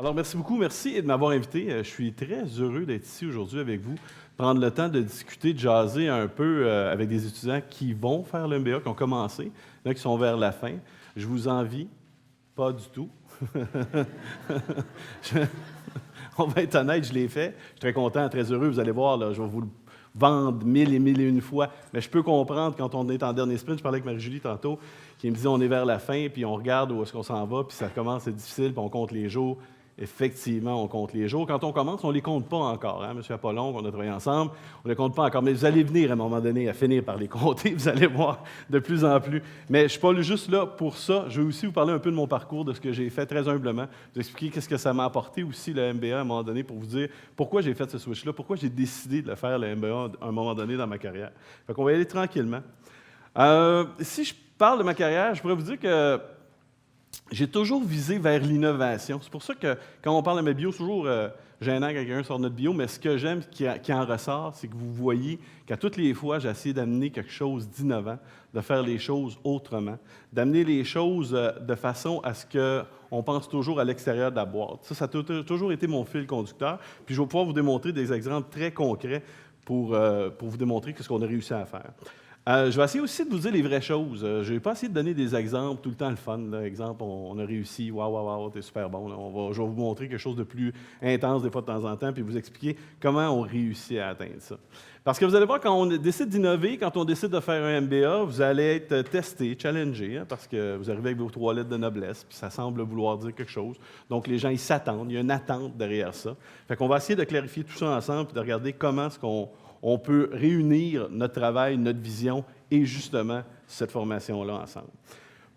Alors, merci beaucoup, merci de m'avoir invité. Je suis très heureux d'être ici aujourd'hui avec vous, prendre le temps de discuter, de jaser un peu avec des étudiants qui vont faire l'MBA, qui ont commencé, là, qui sont vers la fin. Je vous envie, pas du tout. Je- On va être honnête, je l'ai fait. Je suis très content, très heureux. Vous allez voir, là, je vais vous le vendre mille et une fois. Mais je peux comprendre quand on est en dernier sprint. Je parlais avec Marie-Julie tantôt, qui me disait on est vers la fin, puis on regarde où est-ce qu'on s'en va, puis ça commence à être difficile, puis on compte les jours. Effectivement, on compte les jours. Quand on commence, on ne les compte pas encore. Hein, M. Apollon, on a travaillé ensemble, on ne les compte pas encore. Mais vous allez venir à un moment donné à finir par les compter. Vous allez voir de plus en plus. Mais je ne suis pas juste là pour ça. Je vais aussi vous parler un peu de mon parcours, de ce que j'ai fait très humblement. Vous expliquer qu'est-ce que ça m'a apporté aussi, le MBA, à un moment donné, pour vous dire pourquoi j'ai fait ce switch-là, pourquoi j'ai décidé de le faire, le MBA, à un moment donné dans ma carrière. Fait qu'on va y aller tranquillement. Si je parle de ma carrière, je pourrais vous dire que j'ai toujours visé vers l'innovation. C'est pour ça que quand on parle de ma bio, c'est toujours gênant quand quelqu'un sort de notre bio, mais ce que j'aime qui en ressort, c'est que vous voyez qu'à toutes les fois, j'ai essayé d'amener quelque chose d'innovant, de faire les choses autrement, d'amener les choses de façon à ce qu'on pense toujours à l'extérieur de la boîte. Ça a toujours été mon fil conducteur. Puis je vais pouvoir vous démontrer des exemples très concrets pour vous démontrer ce qu'on a réussi à faire. Je vais essayer aussi de vous dire les vraies choses. Je ne vais pas essayer de donner des exemples tout le temps le fun. Là. Exemple, on a réussi, waouh, waouh, waouh, t'es super bon. Là. Je vais vous montrer quelque chose de plus intense des fois de temps en temps, puis vous expliquer comment on réussit à atteindre ça. Parce que vous allez voir, quand on décide d'innover, quand on décide de faire un MBA, vous allez être testé, challengé, hein, parce que vous arrivez avec vos 3 lettres de noblesse, puis ça semble vouloir dire quelque chose. Donc, les gens, ils s'attendent, il y a une attente derrière ça. Fait qu'on va essayer de clarifier tout ça ensemble, puis de regarder comment est-ce qu'on peut réunir notre travail, notre vision et justement cette formation-là ensemble.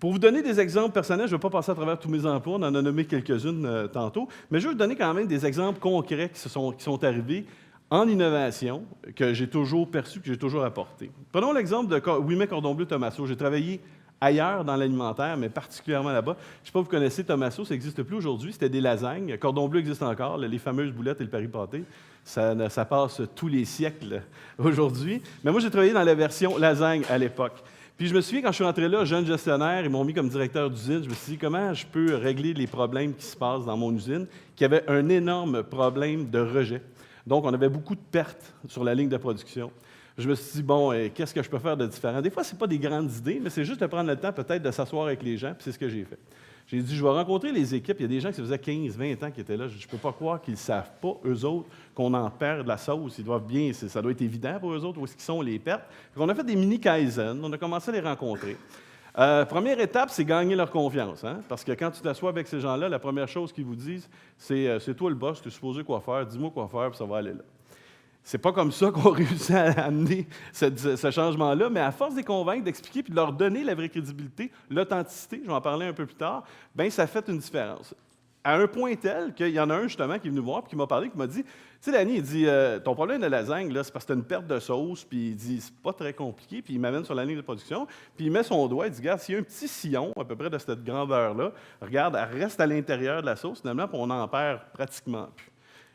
Pour vous donner des exemples personnels, je ne vais pas passer à travers tous mes emplois, on en a nommé quelques-unes tantôt, mais je vais vous donner quand même des exemples concrets qui sont arrivés en innovation, que j'ai toujours perçu, que j'ai toujours apporté. Prenons l'exemple de Ouimet Cordon Bleu Tomasso. J'ai travaillé ailleurs dans l'alimentaire, mais particulièrement là-bas. Je ne sais pas si vous connaissez Tomasso, ça n'existe plus aujourd'hui, c'était des lasagnes. Cordon Bleu existe encore, les fameuses boulettes et le Paris pâté. Ça passe tous les siècles aujourd'hui. Mais moi, j'ai travaillé dans la version lasagne à l'époque. Puis je me souviens, quand je suis rentré là, jeune gestionnaire, ils m'ont mis comme directeur d'usine. Je me suis dit, comment je peux régler les problèmes qui se passent dans mon usine, qui avait un énorme problème de rejet. Donc, on avait beaucoup de pertes sur la ligne de production. Je me suis dit, bon, qu'est-ce que je peux faire de différent? Des fois, ce n'est pas des grandes idées, mais c'est juste de prendre le temps peut-être de s'asseoir avec les gens, puis c'est ce que j'ai fait. J'ai dit, je vais rencontrer les équipes. Il y a des gens qui faisait 15, 20 ans qui étaient là. Je ne peux pas croire qu'ils ne savent pas, eux autres, qu'on en perd de la sauce. Ils doivent bien, ça doit être évident pour eux autres, où est-ce qu'ils sont les pertes. On a fait des mini-kaizen, on a commencé à les rencontrer. Première étape, c'est gagner leur confiance. Hein? Parce que quand tu t'assois avec ces gens-là, la première chose qu'ils vous disent, c'est toi le boss, tu es supposé quoi faire, dis-moi quoi faire, puis ça va aller là. C'est pas comme ça qu'on réussit à amener ce changement-là, mais à force de les convaincre, d'expliquer puis de leur donner la vraie crédibilité, l'authenticité, je vais en parler un peu plus tard, bien, ça fait une différence. À un point tel qu'il y en a un, justement, qui est venu me voir et qui m'a parlé, qui m'a dit, tu sais, Danny, il dit, ton problème de lasagne, là, c'est parce que tu as une perte de sauce, puis il dit, c'est pas très compliqué, puis il m'amène sur la ligne de production, puis il met son doigt, il dit, regarde, s'il y a un petit sillon, à peu près de cette grandeur-là, regarde, elle reste à l'intérieur de la sauce, finalement, puis on en perd pratiquement plus.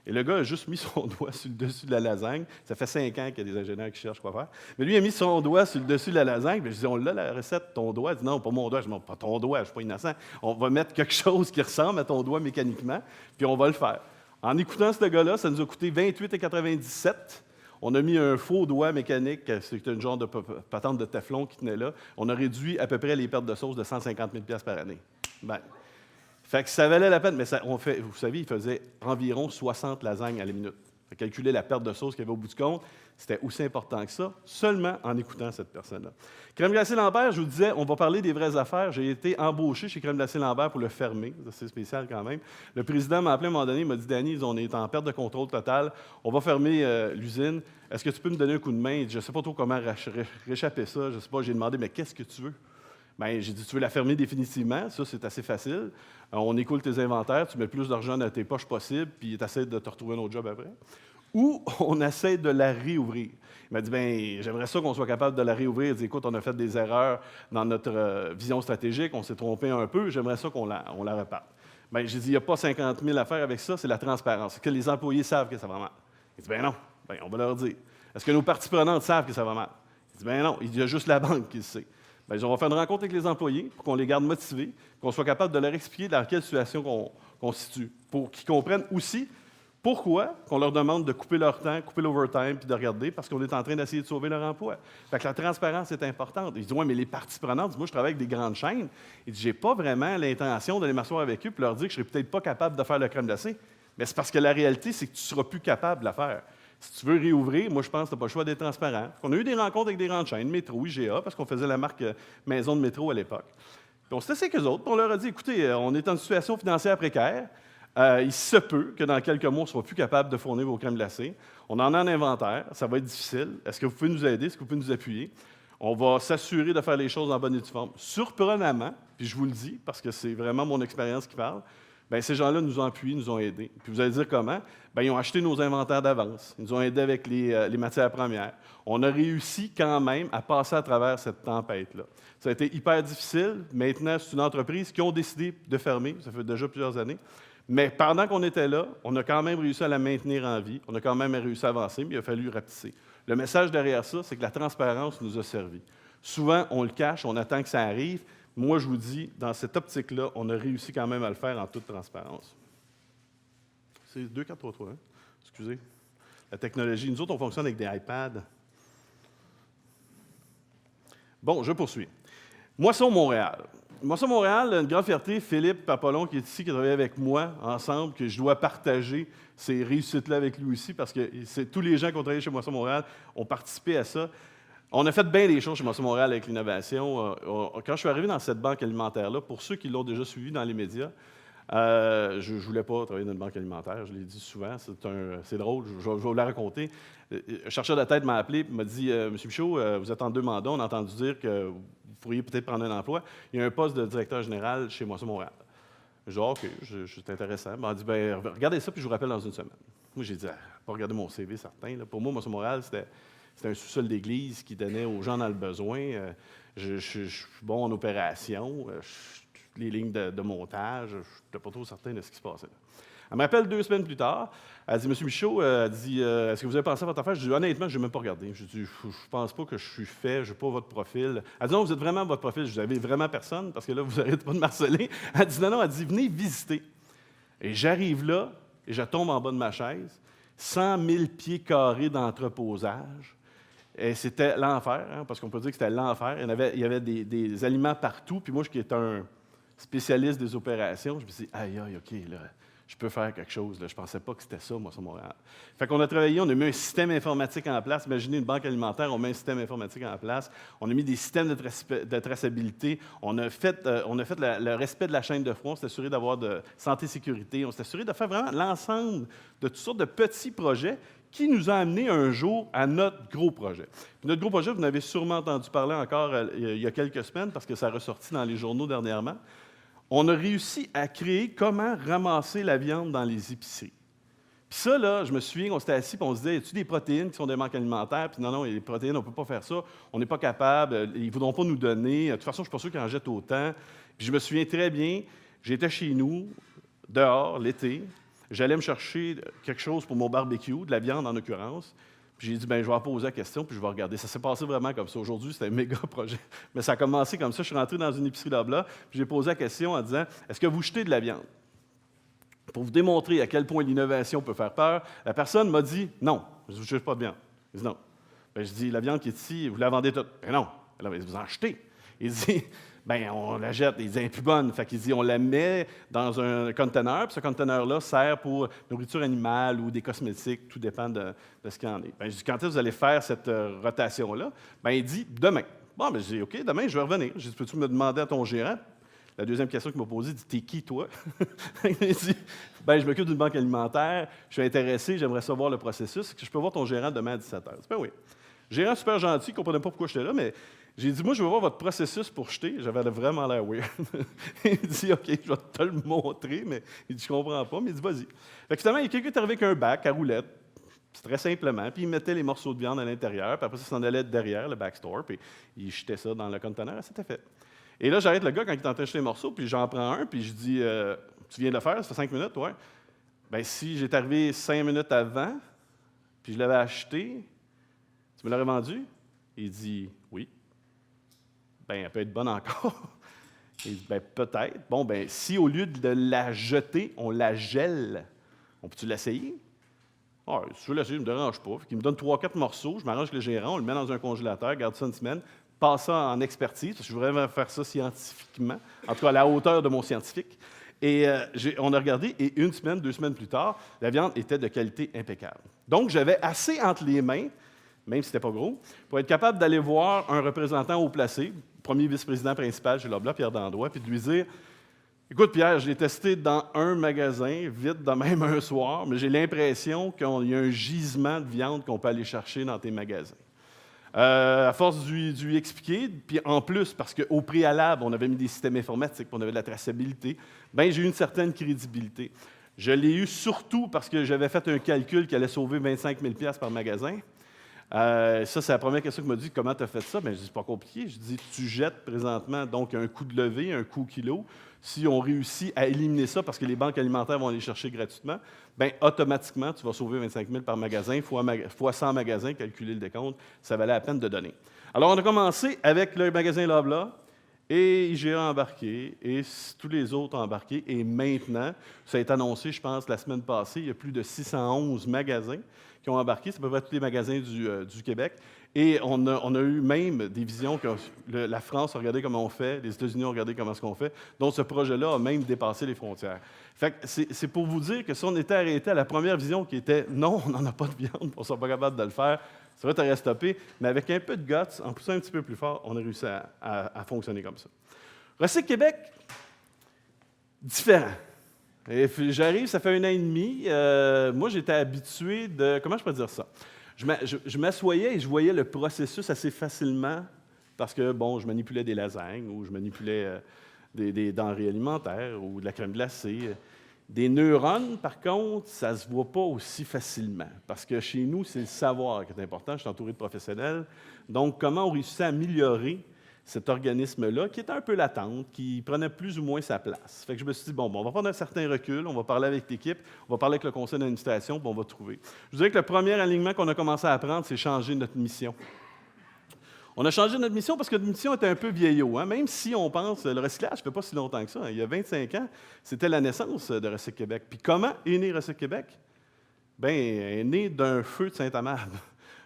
Et le gars a juste mis son doigt sur le dessus de la lasagne. Ça fait 5 ans qu'il y a des ingénieurs qui cherchent quoi faire. Mais lui, il a mis son doigt sur le dessus de la lasagne. Puis je dis, on l'a la recette, ton doigt. Il dit, non, pas mon doigt. Je dis, non, pas ton doigt, je ne suis pas innocent. On va mettre quelque chose qui ressemble à ton doigt mécaniquement, puis on va le faire. En écoutant ce gars-là, ça nous a coûté 28,97 $. On a mis un faux doigt mécanique, c'était une genre de patente de Teflon qui tenait là. On a réduit à peu près les pertes de sauce de 150 000 $ par année. Ben, fait que ça valait la peine, mais vous savez, il faisait environ 60 lasagnes à la minute. Calculer la perte de sauce qu'il y avait au bout du compte, c'était aussi important que ça, seulement en écoutant cette personne-là. Crème glacée Lambert, je vous disais, on va parler des vraies affaires. J'ai été embauché chez Crème glacée Lambert pour le fermer. C'est spécial quand même. Le président m'a appelé à un moment donné, il m'a dit, Danny, on est en perte de contrôle totale, on va fermer l'usine. Est-ce que tu peux me donner un coup de main? Je ne sais pas trop comment réchapper ça. Je ne sais pas, j'ai demandé, mais qu'est-ce que tu veux? Bien, j'ai dit, tu veux la fermer définitivement? Ça, c'est assez facile. On écoule tes inventaires, tu mets plus d'argent dans tes poches possible, puis tu essaies de te retrouver un autre job après. Ou on essaie de la réouvrir. Il m'a dit, bien, j'aimerais ça qu'on soit capable de la réouvrir. Il dit, écoute, on a fait des erreurs dans notre vision stratégique, on s'est trompé un peu, j'aimerais ça qu'on la reparte. Bien, j'ai dit, il n'y a pas 50 000 à faire avec ça, c'est la transparence. C'est que les employés savent que ça va mal. Il dit, bien non, bien, on va leur dire. Est-ce que nos parties prenantes savent que ça va mal? Il dit, bien non, il y a juste la banque qui le sait. Bien, on va faire une rencontre avec les employés pour qu'on les garde motivés, qu'on soit capable de leur expliquer dans quelle situation constitue, pour qu'ils comprennent aussi pourquoi on leur demande de couper leur temps, couper l'overtime, puis de regarder, parce qu'on est en train d'essayer de sauver leur emploi. Fait que la transparence est importante. Ils disent, oui, mais les parties prenantes, moi, je travaille avec des grandes chaînes. Ils disent, j'ai pas vraiment l'intention d'aller m'asseoir avec eux et leur dire que je serais peut-être pas capable de faire le crème glacée. Mais c'est parce que la réalité, c'est que tu seras plus capable de la faire. Si tu veux réouvrir, moi, je pense que tu n'as pas le choix d'être transparent. On a eu des rencontres avec des grandes chaînes, Métro, IGA, parce qu'on faisait la marque Maison de Métro à l'époque. Puis on s'était assis avec eux autres, puis on leur a dit, écoutez, on est en situation financière précaire. Il se peut que dans quelques mois, on ne soit plus capable de fournir vos crèmes glacées. On en a un inventaire, ça va être difficile. Est-ce que vous pouvez nous aider? Est-ce que vous pouvez nous appuyer? On va s'assurer de faire les choses en bonne et due forme. Surprenamment, puis je vous le dis, parce que c'est vraiment mon expérience qui parle, bien, ces gens-là nous ont appuyés, nous ont aidés. Puis vous allez dire comment? Bien, ils ont acheté nos inventaires d'avance. Ils nous ont aidés avec les matières premières. On a réussi quand même à passer à travers cette tempête-là. Ça a été hyper difficile. Maintenant, c'est une entreprise qui a décidé de fermer. Ça fait déjà plusieurs années. Mais pendant qu'on était là, on a quand même réussi à la maintenir en vie. On a quand même réussi à avancer, mais il a fallu rapetisser. Le message derrière ça, c'est que la transparence nous a servi. Souvent, on le cache, on attend que ça arrive. Moi, je vous dis, dans cette optique-là, on a réussi quand même à le faire en toute transparence. C'est 2, 4, 3, 3, hein? Excusez. La technologie. Nous autres, on fonctionne avec des iPads. Bon, je poursuis. Moisson Montréal. Moisson Montréal, une grande fierté, Philippe Papolon, qui est ici, qui travaille avec moi ensemble, que je dois partager ces réussites-là avec lui aussi, parce que tous les gens qui ont travaillé chez Moisson Montréal ont participé à ça. On a fait bien des choses chez Moisson Montréal avec l'innovation. Quand je suis arrivé dans cette banque alimentaire-là, pour ceux qui l'ont déjà suivi dans les médias, je ne voulais pas travailler dans une banque alimentaire, je l'ai dit souvent, c'est drôle, je vais vous la raconter. Un chercheur de tête m'a appelé et m'a dit « Monsieur Michaud, vous êtes en 2 mandats, on a entendu dire que vous pourriez peut-être prendre un emploi. Il y a un poste de directeur général chez Moisson Montréal. » Je dis « OK, c'est intéressant. » Il m'a dit « Regardez ça, puis je vous rappelle dans une semaine. » Moi, j'ai dit « Pas regarder mon CV, certain. » Pour moi, Moisson Montréal, c'était un sous-sol d'église qui donnait aux gens dans le besoin. Je suis bon en opération, les lignes de montage, je n'étais pas trop certain de ce qui se passait là. Elle me rappelle 2 semaines plus tard, elle dit « Monsieur Michaud, elle dit, est-ce que vous avez pensé à votre affaire? » Je dis « Honnêtement, je n'ai même pas regardé. » Je dis « Je ne pense pas que je suis fait, je n'ai pas votre profil. » Elle dit « Non, vous êtes vraiment votre profil. » Je dis « Vous n'avez vraiment personne, parce que là, vous n'arrêtez pas de marceler. » Elle dit « Non, non, elle dit « Venez visiter. » Et j'arrive là, et je tombe en bas de ma chaise, 100 000 pieds carrés d'entreposage. Et c'était l'enfer, hein, parce qu'on peut dire que c'était l'enfer. Il y avait des aliments partout. Puis moi, qui étais un spécialiste des opérations, je me suis dit, aïe, OK, là, je peux faire quelque chose. Là. Je ne pensais pas que c'était ça, moi, sur Montréal. Fait qu'on a travaillé, on a mis un système informatique en place. Imaginez une banque alimentaire, on met un système informatique en place. On a mis des systèmes de traçabilité. On a fait le respect de la chaîne de froid. On s'est assuré d'avoir de santé et sécurité. On s'est assuré de faire vraiment l'ensemble de toutes sortes de petits projets qui nous a amené un jour à notre gros projet. Puis notre gros projet, vous en avez sûrement entendu parler encore il y a quelques semaines, parce que ça a ressorti dans les journaux dernièrement. On a réussi à créer comment ramasser la viande dans les épiceries. Puis ça, là, je me souviens, on s'était assis et on se disait, y a-t-il des protéines qui sont des manques alimentaires? Puis non, les protéines, on ne peut pas faire ça. On n'est pas capable, ils ne voudront pas nous donner. De toute façon, je ne suis pas sûr qu'ils en jettent autant. Puis je me souviens très bien, j'étais chez nous, dehors, l'été. J'allais me chercher quelque chose pour mon barbecue, de la viande en l'occurrence. Puis j'ai dit, je vais poser la question, puis je vais regarder. Ça s'est passé vraiment comme ça. Aujourd'hui, c'était un méga projet. Mais ça a commencé comme ça. Je suis rentré dans une épicerie d'Abla, puis j'ai posé la question en disant, est-ce que vous jetez de la viande? Pour vous démontrer à quel point l'innovation peut faire peur, la personne m'a dit, non, je ne jette pas de viande. Je dis, non. Je dis, la viande qui est ici, vous la vendez toute. Ben non. Alors, vous en jetez. Il dit, on la jette, il dit, elle n'est plus bonne. Fait qu'il dit, on la met dans un conteneur, puis ce conteneur-là sert pour nourriture animale ou des cosmétiques, tout dépend de ce qu'il y en est. Je dis, quand est-ce que vous allez faire cette rotation-là? Il dit, demain. Bon, je dis, OK, demain, je vais revenir. Je dis, peux-tu me demander à ton gérant? La deuxième question qu'il m'a posée, il dit, t'es qui, toi? Il dit, je m'occupe d'une banque alimentaire, je suis intéressé, j'aimerais savoir le processus. Est-ce que je peux voir ton gérant demain à 17h? Je dis, oui. Gérant super gentil, il ne comprenait pas pourquoi j'étais là, mais j'ai dit, moi, je veux voir votre processus pour jeter. J'avais vraiment l'air weird. Il dit, OK, je vais te le montrer, mais il dit, je comprends pas, mais il dit, vas-y. Fait que finalement, il y a quelqu'un qui est arrivé avec un bac à roulettes, c'est très simplement, puis il mettait les morceaux de viande à l'intérieur, puis après ça, s'en allait derrière le backstore, puis il jetait ça dans le conteneur, et c'était fait. Et là, j'arrête le gars quand il est en train de jeter les morceaux, puis j'en prends un, puis je dis, tu viens de le faire, ça fait 5 minutes, ouais. Si j'étais arrivé 5 minutes avant, puis je l'avais acheté, tu me l'aurais vendu? Il dit, oui. Elle peut être bonne encore. Il dit, ben, peut-être. Bon, ben, si au lieu de la jeter, on la gèle, on peut-tu l'essayer? Ah, si tu veux l'essayer, ça ne me dérange pas. Il me donne 3-4 morceaux, je m'arrange avec le gérant, on le met dans un congélateur, garde ça une semaine, passe ça en expertise, parce que je voudrais faire ça scientifiquement, en tout cas à la hauteur de mon scientifique. Et on a regardé, et 1 semaine, 2 semaines plus tard, la viande était de qualité impeccable. Donc, j'avais assez entre les mains, même si ce n'était pas gros, pour être capable d'aller voir un représentant haut placé, premier vice-président principal chez Loblaw, Pierre Dandois, puis de lui dire, écoute, Pierre, je l'ai testé dans un magasin, vite, de même un soir, mais j'ai l'impression qu'il y a un gisement de viande qu'on peut aller chercher dans tes magasins. À force de lui expliquer, puis en plus, parce qu'au préalable, on avait mis des systèmes informatiques, puis on avait de la traçabilité, bien, j'ai eu une certaine crédibilité. Je l'ai eu surtout parce que j'avais fait un calcul qui allait sauver 25 000 $ par magasin. Ça, c'est la première question qu'il m'a dit. Comment tu as fait ça? Bien, je dis, c'est pas compliqué. Je dis, tu jettes présentement donc un coût de levée, un coût kilo. Si on réussit à éliminer ça parce que les banques alimentaires vont aller chercher gratuitement, bien, automatiquement, tu vas sauver 25 000 par magasin, fois 100 magasins, calculer le décompte, ça valait la peine de donner. Alors, on a commencé avec le magasin Loblaw, et IGA embarqué, et tous les autres embarqués. Et maintenant, ça a été annoncé, je pense, la semaine passée, il y a plus de 611 magasins qui ont embarqué. C'est à peu près tous les magasins du Québec. Et on a eu même des visions que la France a regardé comment on fait, les États-Unis ont regardé comment est-ce qu'on fait. Donc, ce projet-là a même dépassé les frontières. Fait que c'est pour vous dire que si on était arrêté à la première vision qui était « non, on n'en a pas de viande, on ne sera pas capable de le faire », ça va être stoppé, mais avec un peu de guts, en poussant un petit peu plus fort, on a réussi à fonctionner comme ça. Recycle Québec, différent. J'arrive, ça fait 1 an et demi. Moi, j'étais habitué de... Comment je peux dire ça? Je m'assoyais et je voyais le processus assez facilement parce que, bon, je manipulais des lasagnes ou je manipulais des denrées alimentaires ou de la crème glacée. Des neurones, par contre, ça ne se voit pas aussi facilement parce que chez nous, c'est le savoir qui est important. Je suis entouré de professionnels. Donc, comment on réussit à améliorer cet organisme-là, qui était un peu latente, qui prenait plus ou moins sa place. Fait que je me suis dit, bon, on va prendre un certain recul, on va parler avec l'équipe, on va parler avec le conseil d'administration, puis on va trouver. Je vous dirais que le premier alignement qu'on a commencé à apprendre, c'est changer notre mission. On a changé notre mission parce que notre mission était un peu vieillot. Hein? Même si on pense, le recyclage ne fait pas si longtemps que ça. Hein? Il y a 25 ans, c'était la naissance de Recycle Québec. Puis comment est né Recycle Québec? Bien, est né d'un feu de Saint-Amable.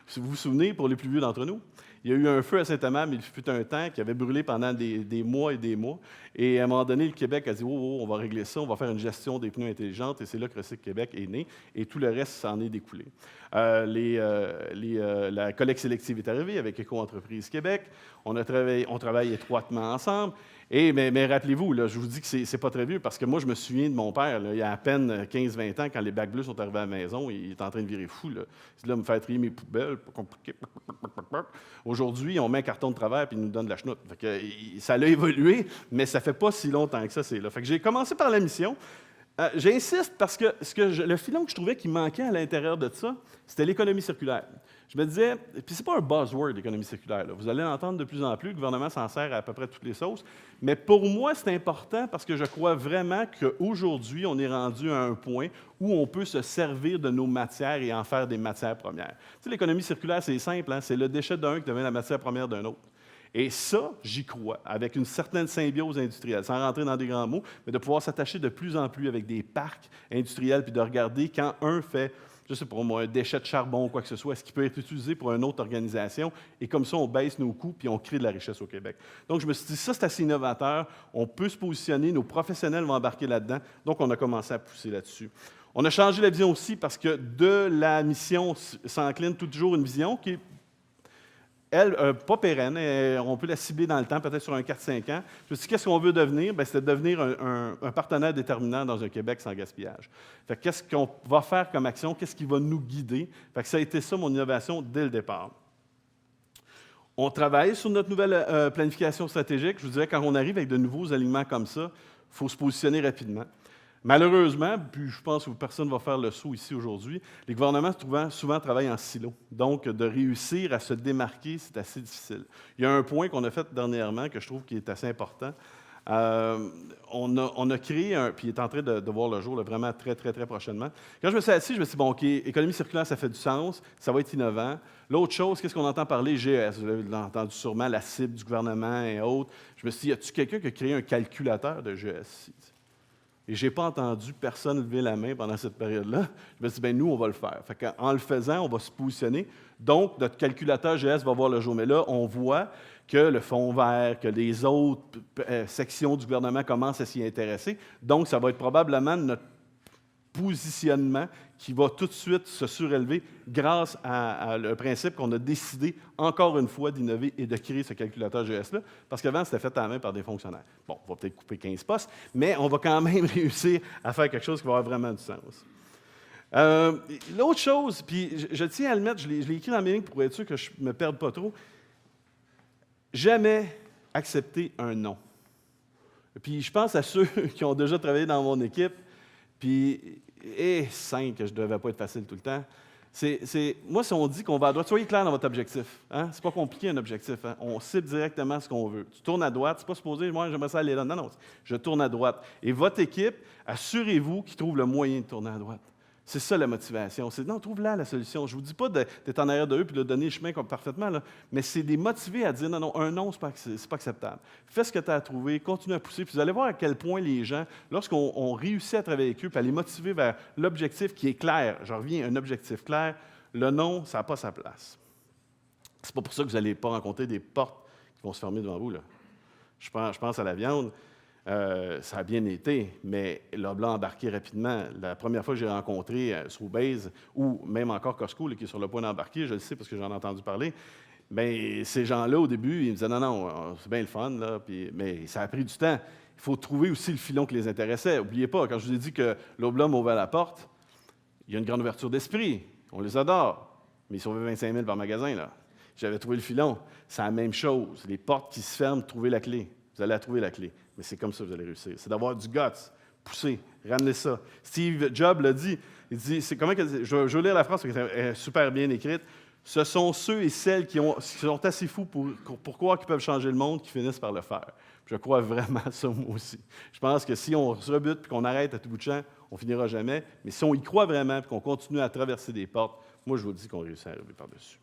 Si vous vous souvenez, pour les plus vieux d'entre nous, il y a eu un feu à Saint-Amable, il fut un temps qui avait brûlé pendant des mois et des mois. Et à un moment donné, le Québec a dit oh, on va régler ça, on va faire une gestion des pneus intelligente. Et c'est là que Recycle Québec est né. Et tout le reste s'en est découlé. La collecte sélective est arrivée avec Éco-entreprise Québec. On travaille étroitement ensemble. Mais rappelez-vous, là, je vous dis que ce n'est pas très vieux parce que moi, je me souviens de mon père, là, il y a à peine 15-20 ans, quand les bacs bleus sont arrivés à la maison, il est en train de virer fou. Là. Il dit là, me faire trier mes poubelles, pas compliqué. Aujourd'hui, on met un carton de travers et il nous donne de la chenoute. Fait que, ça a évolué, mais ça ne fait pas si longtemps que ça, c'est là. Fait que j'ai commencé par la mission. J'insiste parce que le filon que je trouvais qui manquait à l'intérieur de ça, c'était l'économie circulaire. Je me disais, puis c'est pas un buzzword, l'économie circulaire. Là. Vous allez l'entendre de plus en plus, le gouvernement s'en sert à peu près toutes les sauces. Mais pour moi, c'est important parce que je crois vraiment qu'aujourd'hui, on est rendu à un point où on peut se servir de nos matières et en faire des matières premières. Tu sais, l'économie circulaire, c'est simple, hein? C'est le déchet d'un qui devient la matière première d'un autre. Et ça, j'y crois, avec une certaine symbiose industrielle, sans rentrer dans des grands mots, mais de pouvoir s'attacher de plus en plus avec des parcs industriels, puis de regarder quand un fait, je ne sais pas moi, un déchet de charbon ou quoi que ce soit, est-ce qu'il peut être utilisé pour une autre organisation, et comme ça, on baisse nos coûts, puis on crée de la richesse au Québec. Donc, je me suis dit, ça, c'est assez innovateur, on peut se positionner, nos professionnels vont embarquer là-dedans, donc on a commencé à pousser là-dessus. On a changé la vision aussi parce que de la mission s'incline toujours une vision qui est elle, pas pérenne, on peut la cibler dans le temps, peut-être sur un 4-5 ans. Je me suis dit, qu'est-ce qu'on veut devenir? Bien, c'est de devenir un partenaire déterminant dans un Québec sans gaspillage. Fait que qu'est-ce qu'on va faire comme action? Qu'est-ce qui va nous guider? Fait que ça a été ça, mon innovation, dès le départ. On travaille sur notre nouvelle planification stratégique. Je vous dirais, quand on arrive avec de nouveaux alignements comme ça, il faut se positionner rapidement. Malheureusement, puis je pense que personne ne va faire le saut ici aujourd'hui, les gouvernements souvent travaillent en silo. Donc, de réussir à se démarquer, c'est assez difficile. Il y a un point qu'on a fait dernièrement que je trouve qui est assez important. On a créé puis il est en train de voir le jour là, vraiment très, très, très prochainement. Quand je me suis assis, je me suis dit, bon, OK, économie circulaire, ça fait du sens, ça va être innovant. L'autre chose, qu'est-ce qu'on entend parler? GES, vous l'avez entendu sûrement, la cible du gouvernement et autres. Je me suis dit, y a-t-il quelqu'un qui a créé un calculateur de GES ici? Et je n'ai pas entendu personne lever la main pendant cette période-là. Je me suis dit, bien, nous, on va le faire. Fait qu'en le faisant, on va se positionner. Donc, notre calculateur GS va voir le jour. Mais là, on voit que le Fonds vert, que les autres sections du gouvernement commencent à s'y intéresser. Donc, ça va être probablement notre positionnement qui va tout de suite se surélever grâce à le principe qu'on a décidé, encore une fois, d'innover et de créer ce calculateur GS-là, parce qu'avant, c'était fait à la main par des fonctionnaires. Bon, on va peut-être couper 15 postes, mais on va quand même réussir à faire quelque chose qui va avoir vraiment du sens. L'autre chose, puis je tiens à le mettre, je l'ai écrit dans mes lignes pour être sûr que je ne me perde pas trop, jamais accepter un non. Puis je pense à ceux qui ont déjà travaillé dans mon équipe, puis, que je ne devais pas être facile tout le temps. Moi, si on dit qu'on va à droite, soyez clair dans votre objectif. Hein? Ce n'est pas compliqué, un objectif. Hein? On cible directement ce qu'on veut. Tu tournes à droite, ce n'est pas supposé, moi, j'aimerais ça aller là. Non, non, je tourne à droite. Et votre équipe, assurez-vous qu'ils trouvent le moyen de tourner à droite. C'est ça la motivation. C'est non, trouve là la solution. Je ne vous dis pas d'être en arrière d'eux et de donner le chemin comme parfaitement, là, mais c'est des motivés à dire non, non, un non, ce n'est pas acceptable. Fais ce que tu as à trouver, continue à pousser, puis vous allez voir à quel point les gens, lorsqu'on réussit à travailler avec eux, puis à les motiver vers l'objectif qui est clair, je reviens, un objectif clair, le non, ça n'a pas sa place. C'est pas pour ça que vous n'allez pas rencontrer des portes qui vont se fermer devant vous, là. Je pense à la viande. Ça a bien été, mais Loblaw a embarqué rapidement. La première fois que j'ai rencontré Sobeys, ou même encore Costco, là, qui est sur le point d'embarquer, je le sais parce que j'en ai entendu parler, bien, ces gens-là, au début, ils me disaient non, non, c'est bien le fun, là, mais ça a pris du temps. Il faut trouver aussi le filon qui les intéressait. N'oubliez pas, quand je vous ai dit que Loblaw m'a ouvert la porte, il y a une grande ouverture d'esprit. On les adore, mais ils sauvaient 25 000 par magasin, là. J'avais trouvé le filon. C'est la même chose. Les portes qui se ferment, trouvez la clé. Vous allez trouver la clé. Mais c'est comme ça que vous allez réussir. C'est d'avoir du guts, pousser, ramener ça. Steve Jobs l'a dit. Il dit, je vais lire la phrase parce qu'elle est super bien écrite. Ce sont ceux et celles qui sont assez fous pour croire qu'ils peuvent changer le monde qui finissent par le faire. Je crois vraiment ça, moi aussi. Je pense que si on se rebute et qu'on arrête à tout bout de champ, on ne finira jamais. Mais si on y croit vraiment et qu'on continue à traverser des portes, moi, je vous dis qu'on réussit à arriver par-dessus.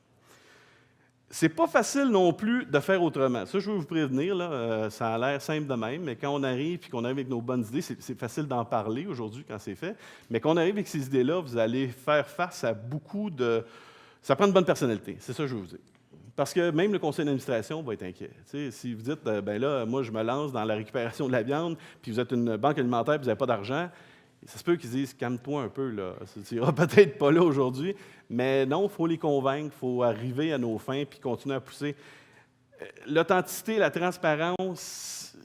C'est pas facile non plus de faire autrement. Ça, je veux vous prévenir, là, ça a l'air simple de même, mais quand on arrive et qu'on arrive avec nos bonnes idées, c'est facile d'en parler aujourd'hui quand c'est fait, mais quand on arrive avec ces idées-là, vous allez faire face à beaucoup de... Ça prend une bonne personnalité, c'est ça que je veux vous dire. Parce que même le conseil d'administration va être inquiet. T'sais, si vous dites, ben là, moi, je me lance dans la récupération de la viande, puis vous êtes une banque alimentaire, puis vous n'avez pas d'argent, ça se peut qu'ils disent, calme-toi un peu, là. Tu n'iras peut-être pas là aujourd'hui, mais non, il faut les convaincre, il faut arriver à nos fins puis continuer à pousser. L'authenticité, la transparence,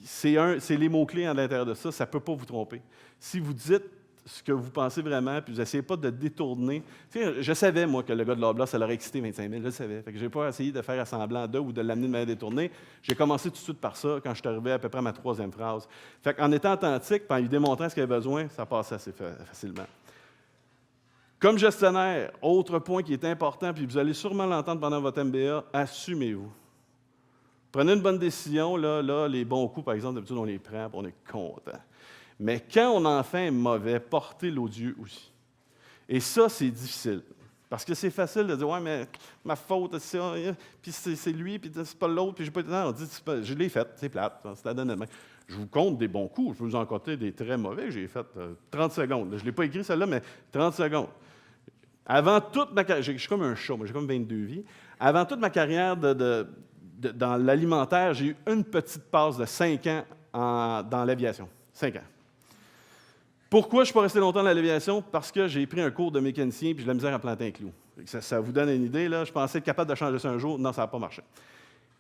c'est les mots-clés à l'intérieur de ça, ça ne peut pas vous tromper. Si vous dites ce que vous pensez vraiment, puis vous n'essayez pas de détourner. Tu sais, je savais, moi, que le gars de Loblaw, ça l'aurait excité 25 000, je le savais. Fait que je n'ai pas essayé de faire semblant d'eux ou de l'amener de manière détournée. J'ai commencé tout de suite par ça quand je suis arrivé à peu près à ma troisième phrase. Fait qu'en étant authentique, puis en lui démontrant ce qu'il avait besoin, ça passait assez facilement. Comme gestionnaire, autre point qui est important, puis vous allez sûrement l'entendre pendant votre MBA, assumez-vous. Prenez une bonne décision, là, les bons coups, par exemple, d'habitude, on les prend, puis on est content. Mais quand on en fait un mauvais, portez l'odieux aussi. Et ça, c'est difficile. Parce que c'est facile de dire, ouais, mais ma faute, c'est ça, puis c'est lui, puis c'est pas l'autre, puis j'ai pas été. Non, on dit, je l'ai fait, c'est plate, c'est la donne de main. Je vous compte des bons coups, je peux vous en compter des très mauvais, j'ai fait 30 secondes. Je ne l'ai pas écrit celle-là, mais 30 secondes. Avant toute ma carrière, je suis comme un chat, moi, j'ai comme 22 vies. Avant toute ma carrière dans l'alimentaire, j'ai eu une petite passe de 5 ans dans l'aviation. 5 ans. Pourquoi je ne suis pas resté longtemps dans l'aviation? Parce que j'ai pris un cours de mécanicien et j'ai de la misère à planter un clou. Ça vous donne une idée, là? Je pensais être capable de changer ça un jour. Non, ça n'a pas marché.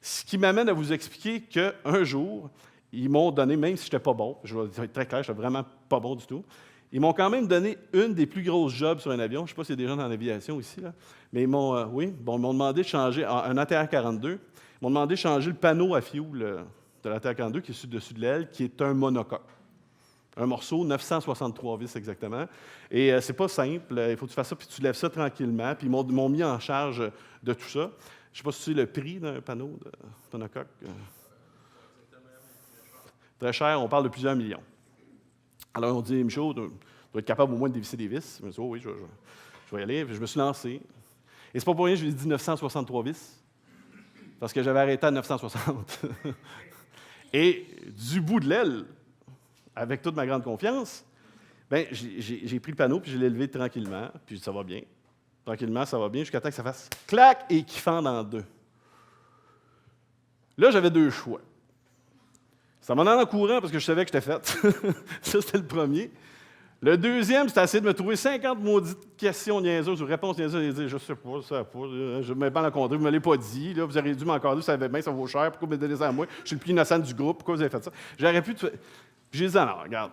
Ce qui m'amène à vous expliquer qu'un jour, ils m'ont donné, même si je n'étais pas bon, je vais être très clair, je n'étais vraiment pas bon du tout, ils m'ont quand même donné une des plus grosses jobs sur un avion. Je ne sais pas s'il y a des gens dans l'aviation ici, là, mais ils m'ont demandé de changer, un ATR-42, ils m'ont demandé de changer le panneau à fioul de l'ATR-42 qui est sur le dessus de l'aile, qui est un monocoque. Un morceau, 963 vis exactement. Et c'est pas simple, il faut que tu fasses ça, puis tu lèves ça tranquillement. Puis ils m'ont mis en charge de tout ça. Je ne sais pas si tu sais le prix d'un panneau de monocoque. très cher, on parle de plusieurs millions. Alors, on dit, Michaud, tu dois être capable au moins de dévisser des vis. Je me dis, oh oui, je vais y aller. Puis je me suis lancé. Et c'est pas pour rien que je lui ai dit 963 vis, parce que j'avais arrêté à 960. Et du bout de l'aile, avec toute ma grande confiance, bien, j'ai pris le panneau, puis je l'ai levé tranquillement, puis ça va bien. Tranquillement, ça va bien, jusqu'à temps que ça fasse clac et qu'il fende en deux. Là, j'avais deux choix. Ça m'en allait en courant parce que je savais que j'étais faite. Ça, c'était le premier. Le deuxième, c'était essayer de me trouver 50 maudites questions niaiseuses ou réponses niaiseuses et dire « Je sais pas, je sais pas, je ne m'ai pas rencontré, vous ne me l'avez pas dit, là, vous auriez dû m'accorder, vous savez bien, ça vaut cher, pourquoi vous me donnez ça à moi? Je suis le plus innocent du groupe, pourquoi vous avez fait ça? » J'aurais pu... J'ai dit « Non, regarde,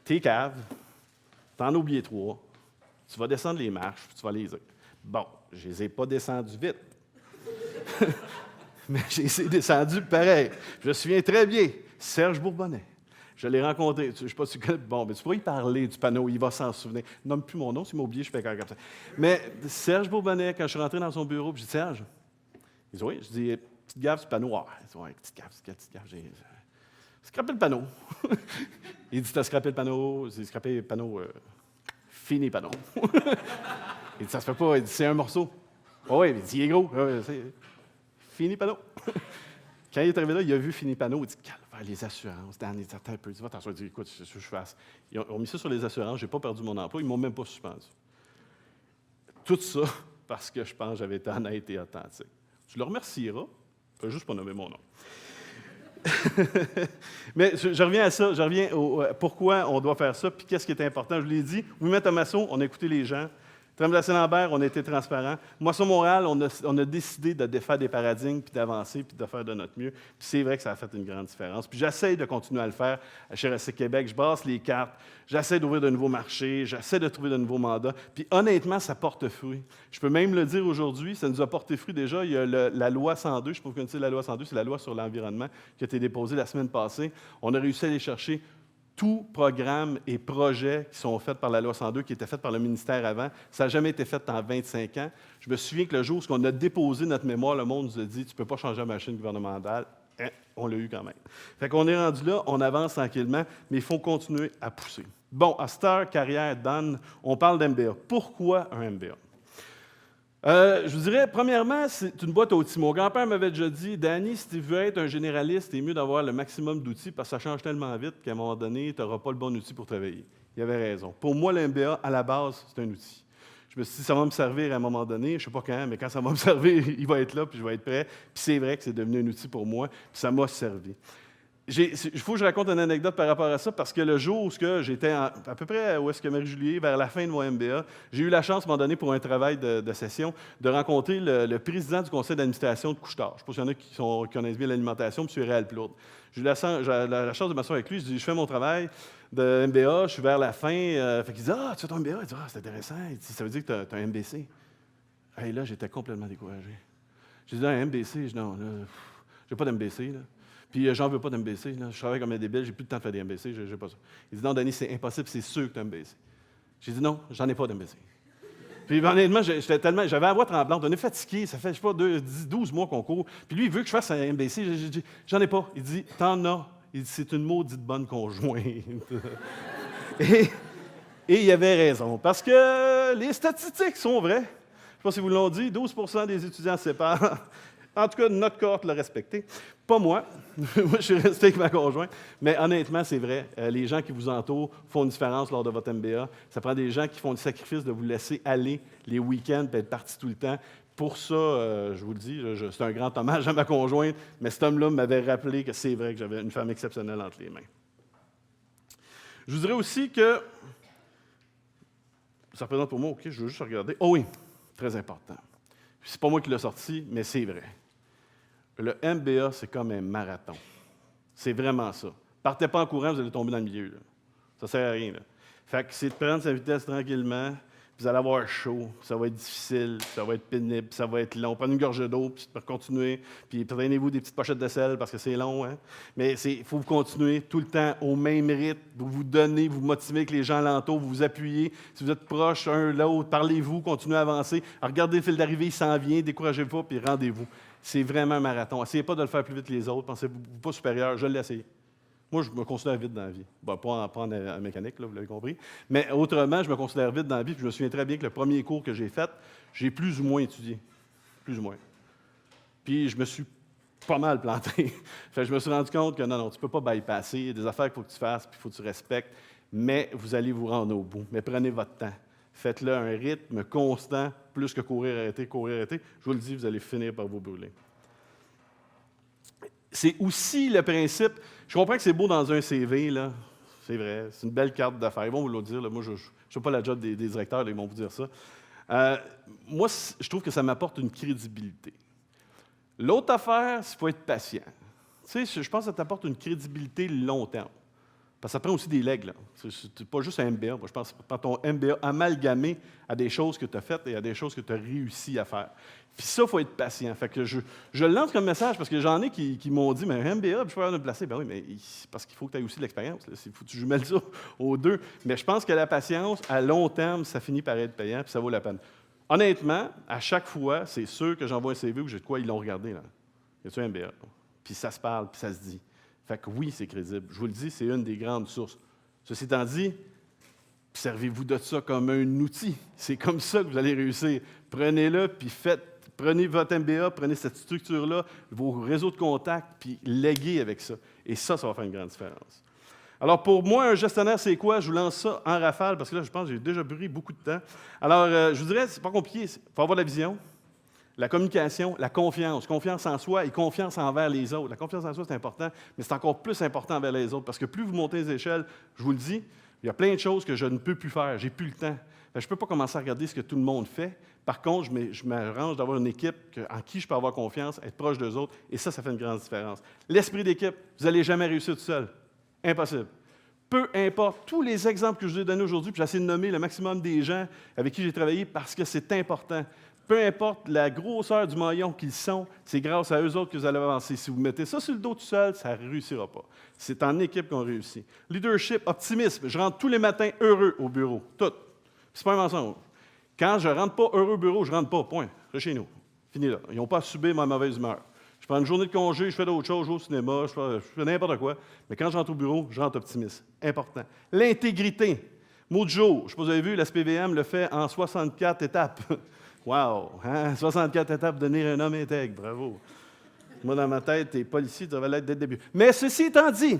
t'es cave, t'en as oublié 3, tu vas descendre les marches, puis tu vas les dire. » Bon, je ne les ai pas descendus vite. Mais je les ai descendus pareil. Je me souviens très bien, Serge Bourbonnais. Je l'ai rencontré. Je ne sais pas si tu connais. Bon, mais tu pourrais y parler du panneau, il va s'en souvenir. Nomme plus mon nom, s'il m'a oublié, je fais comme ça. Mais Serge Bourbonnais, quand je suis rentré dans son bureau, j'ai dit Serge, il dit oui. Je dis petite gaffe du panneau. Ah, il dit ouais, petite gaffe. J'ai scrappé le panneau. Il dit t'as scrappé le panneau. J'ai scrappé le panneau. Fini panneau. Il dit ça se fait pas. Il dit c'est un morceau. Oh, oui, il dit il est gros. Fini panneau. Quand il est arrivé là, il a vu Fini panneau. Il dit calvaire, les assurances. Dan, il dit attends un peu. Il dit attention, il dit écoute, c'est ce que je fasse. Ils ont mis ça sur les assurances. Je n'ai pas perdu mon emploi. Ils ne m'ont même pas suspendu. Tout ça parce que je pense que j'avais été honnête et authentique. Tu le remercieras. Je ne vais juste pas nommer mon nom. Mais je reviens à ça. Je reviens au pourquoi on doit faire ça. Puis qu'est-ce qui est important. Je l'ai dit. Oui, Thomasson, on a écouté les gens. Tremblay-Lambert, on a été transparent. Moisson Montréal, on a décidé de défaire des paradigmes, puis d'avancer, puis de faire de notre mieux. Puis c'est vrai que ça a fait une grande différence. Puis j'essaie de continuer à le faire chez RSC Québec. Je brasse les cartes, j'essaie d'ouvrir de nouveaux marchés, j'essaie de trouver de nouveaux mandats. Puis honnêtement, ça porte fruit. Je peux même le dire aujourd'hui, ça nous a porté fruit déjà. Il y a la loi 102, je ne sais pas si vous connaissez la loi 102, c'est la loi sur l'environnement qui a été déposée la semaine passée. On a réussi à aller chercher tout programme et projet qui sont faits par la loi 102, qui étaient faits par le ministère avant, ça n'a jamais été fait en 25 ans. Je me souviens que le jour où on a déposé notre mémoire, le monde nous a dit « Tu ne peux pas changer la machine gouvernementale. » On l'a eu quand même. Fait qu'on est rendu là, on avance tranquillement, mais il faut continuer à pousser. Bon, à Star, carrière, Dan, on parle d'MBA. Pourquoi un MBA? Je vous dirais, premièrement, c'est une boîte à outils. Mon grand-père m'avait déjà dit, Danny, si tu veux être un généraliste, c'est mieux d'avoir le maximum d'outils parce que ça change tellement vite qu'à un moment donné, tu n'auras pas le bon outil pour travailler. Il avait raison. Pour moi, le MBA, à la base, c'est un outil. Je me suis dit, ça va me servir à un moment donné, je ne sais pas quand, mais quand ça va me servir, il va être là, puis je vais être prêt. Puis c'est vrai que c'est devenu un outil pour moi, puis ça m'a servi. Il faut que je raconte une anecdote par rapport à ça, parce que le jour où j'étais à peu près où est-ce que Marie-Julie, vers la fin de mon MBA, j'ai eu la chance, à un moment donné, pour un travail de session, de rencontrer le président du conseil d'administration de Couche-Tard. Je ne sais pas s'il y en a qui connaissent bien l'alimentation, M. Réal Plourde. J'ai eu la chance de m'asseoir avec lui, je dis, je fais mon travail de MBA, je suis vers la fin. Fait qu'il dit, tu fais ton MBA? Il dit, c'est intéressant. Il dit, ça veut dire que tu as un MBC. Et là, j'étais complètement découragé. J'ai dit, un MBC? Je dis, non, j'ai pas d'MBC, là. Puis j'en veux pas d'MBC. Je travaille comme un débile, j'ai plus de temps de faire des MBC, j'ai pas ça. Il dit non, Danny, c'est impossible, c'est sûr que tu as un MBC. J'ai dit non, j'en ai pas d'MBC. Puis honnêtement, j'avais la voix tremblante, on est fatigué, ça fait, je sais pas, 12 mois qu'on court. Puis lui, il veut que je fasse un MBC, j'ai dit j'en ai pas. Il dit t'en as. Il dit c'est une maudite bonne conjointe. Et il avait raison, parce que les statistiques sont vraies. Je ne sais pas si vous l'ont dit, 12 des étudiants se séparent. En tout cas, notre cohorte l'a respecté. Pas moi. Moi, je suis resté avec ma conjointe. Mais honnêtement, c'est vrai. Les gens qui vous entourent font une différence lors de votre MBA. Ça prend des gens qui font le sacrifice de vous laisser aller les week-ends et être partis tout le temps. Pour ça, je vous le dis, c'est un grand hommage à ma conjointe, mais cet homme-là m'avait rappelé que c'est vrai que j'avais une femme exceptionnelle entre les mains. Je vous dirais aussi que ça représente pour moi, OK, je veux juste regarder. Oh oui, très important. C'est pas moi qui l'ai sorti, mais c'est vrai. Le MBA, c'est comme un marathon. C'est vraiment ça. Partez pas en courant, vous allez tomber dans le milieu. Là. Ça ne sert à rien. Là. Fait que c'est de prendre sa vitesse tranquillement, puis vous allez avoir chaud, ça va être difficile, ça va être pénible, ça va être long. Prenez une gorgée d'eau, puis continuer, puis prenez-vous des petites pochettes de sel parce que c'est long. Hein? Mais il faut continuer tout le temps au même rythme, vous donnez, vous motivez avec les gens alentours, vous vous appuyez. Si vous êtes proches un l'autre, parlez-vous, continuez à avancer. Regardez le fil d'arrivée, il s'en vient, découragez-vous pas, puis rendez-vous. C'est vraiment un marathon. Essayez pas de le faire plus vite que les autres, pensez-vous pas supérieur, je l'ai essayé. Moi, je me considère vite dans la vie. Bon, pas en mécanique, là, vous l'avez compris. Mais autrement, je me considère vite dans la vie. Puis je me souviens très bien que le premier cours que j'ai fait, j'ai plus ou moins étudié. Plus ou moins. Puis je me suis pas mal planté. Fait que je me suis rendu compte que non, tu ne peux pas bypasser. Il y a des affaires qu'il faut que tu fasses, puis il faut que tu respectes. Mais vous allez vous rendre au bout. Mais prenez votre temps. Faites-le un rythme constant, plus que courir, arrêter, courir, arrêter. Je vous le dis, vous allez finir par vous brûler. C'est aussi le principe, je comprends que c'est beau dans un CV, là, c'est vrai, c'est une belle carte d'affaires. Ils vont vous le dire, là. Moi, je ne fais pas la job des directeurs, là, ils vont vous dire ça. Moi, je trouve que ça m'apporte une crédibilité. L'autre affaire, c'est qu'il faut être patient. Tu sais, je pense que ça t'apporte une crédibilité long terme. Parce que ça prend aussi des legs, là. C'est pas juste un MBA. Moi, je pense que tu prends ton MBA amalgamé à des choses que tu as faites et à des choses que tu as réussi à faire. Puis ça, il faut être patient. Fait que je le lance comme message parce que j'en ai qui m'ont dit, mais un MBA, je peux me placer. Ben oui, mais parce qu'il faut que tu aies aussi de l'expérience. Il faut que tu jumelles ça aux deux. Mais je pense que la patience, à long terme, ça finit par être payant puis ça vaut la peine. Honnêtement, à chaque fois, c'est sûr que j'envoie un CV où j'ai de quoi ils l'ont regardé. Là. Y a-tu un MBA? Puis ça se parle, puis ça se dit. Fait que oui, c'est crédible. Je vous le dis, c'est une des grandes sources. Ceci étant dit, servez-vous de ça comme un outil. C'est comme ça que vous allez réussir. Prenez-le, puis prenez votre MBA, prenez cette structure-là, vos réseaux de contacts, puis léguez avec ça. Et ça va faire une grande différence. Alors, pour moi, un gestionnaire, c'est quoi? Je vous lance ça en rafale, parce que là, je pense que j'ai déjà brûlé beaucoup de temps. Alors, je vous dirais, c'est pas compliqué. Il faut avoir la vision, la communication, la confiance. Confiance en soi et confiance envers les autres. La confiance en soi, c'est important, mais c'est encore plus important envers les autres, parce que plus vous montez les échelles, je vous le dis, il y a plein de choses que je ne peux plus faire. J'ai plus le temps. Je ne peux pas commencer à regarder ce que tout le monde fait. Par contre, je m'arrange d'avoir une équipe en qui je peux avoir confiance, être proche d'eux autres, et ça fait une grande différence. L'esprit d'équipe, vous n'allez jamais réussir tout seul. Impossible. Peu importe tous les exemples que je vous ai donnés aujourd'hui, puis j'essaie de nommer le maximum des gens avec qui j'ai travaillé parce que c'est important. Peu importe la grosseur du maillon qu'ils sont, c'est grâce à eux autres que vous allez avancer. Si vous mettez ça sur le dos tout seul, ça ne réussira pas. C'est en équipe qu'on réussit. Leadership, optimisme. Je rentre tous les matins heureux au bureau. Tout. C'est pas un mensonge. Quand je ne rentre pas heureux au bureau, je ne rentre pas. Point. Je suis chez nous. Fini là. Ils n'ont pas à subir ma mauvaise humeur. Je prends une journée de congé, je fais d'autres choses, je vais au cinéma, je fais n'importe quoi. Mais quand je rentre au bureau, je rentre optimiste. Important. L'intégrité. Mot du jour. Je ne sais pas si vous avez vu, la SPVM le fait en 64 étapes. Wow! Hein? 64 étapes de devenir un homme intègre. Bravo. Moi, dans ma tête, t'es policier, tu devrais l'être dès le début. Mais ceci étant dit,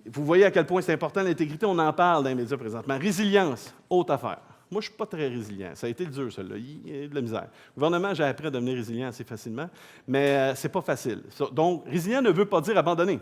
vous voyez à quel point c'est important l'intégrité, on en parle dans les médias présentement. Résilience, autre affaire. Moi, je ne suis pas très résilient. Ça a été dur, celle-là. Il y a de la misère. Le gouvernement, j'ai appris à devenir résilient assez facilement, mais ce n'est pas facile. Donc, résilient ne veut pas dire abandonner.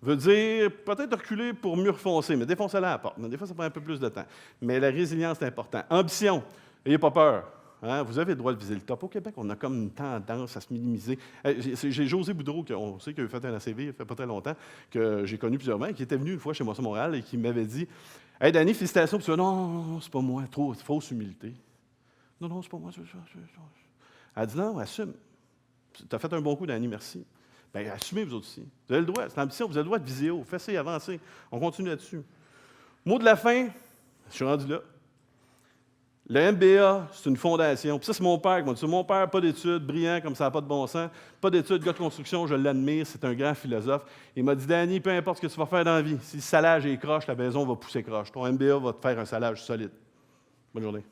Veut dire peut-être reculer pour mieux refoncer, mais défoncer la porte. Mais des fois, ça prend un peu plus de temps. Mais la résilience, c'est important. Ambition, n'ayez pas peur. Hein? Vous avez le droit de viser le top. Au Québec, on a comme une tendance à se minimiser. J'ai José Boudreau, on sait qu'il a fait un ACV il ne fait pas très longtemps, que j'ai connu plusieurs fois, qui était venu une fois chez moi à Montréal et qui m'avait dit « Hey, Danny, félicitations. » Puis non, c'est pas moi. Trop fausse humilité. Non, c'est pas moi. Elle dit « Non, assume. Tu as fait un bon coup, Danny, merci. » Bien, assumez vous autres aussi. Vous avez le droit. C'est l'ambition. Vous avez le droit de viser haut. Faites avancer. On continue là-dessus. Mot de la fin, je suis rendu là. Le MBA, c'est une fondation. Puis ça, c'est mon père qui m'a dit ça. Mon père, pas d'études, brillant comme ça n'a pas de bon sens. Pas d'études, gars de construction, je l'admire, c'est un grand philosophe. Il m'a dit, Danny, peu importe ce que tu vas faire dans la vie, si le salage est croche, la maison va pousser croche. Ton MBA va te faire un salage solide. Bonne journée.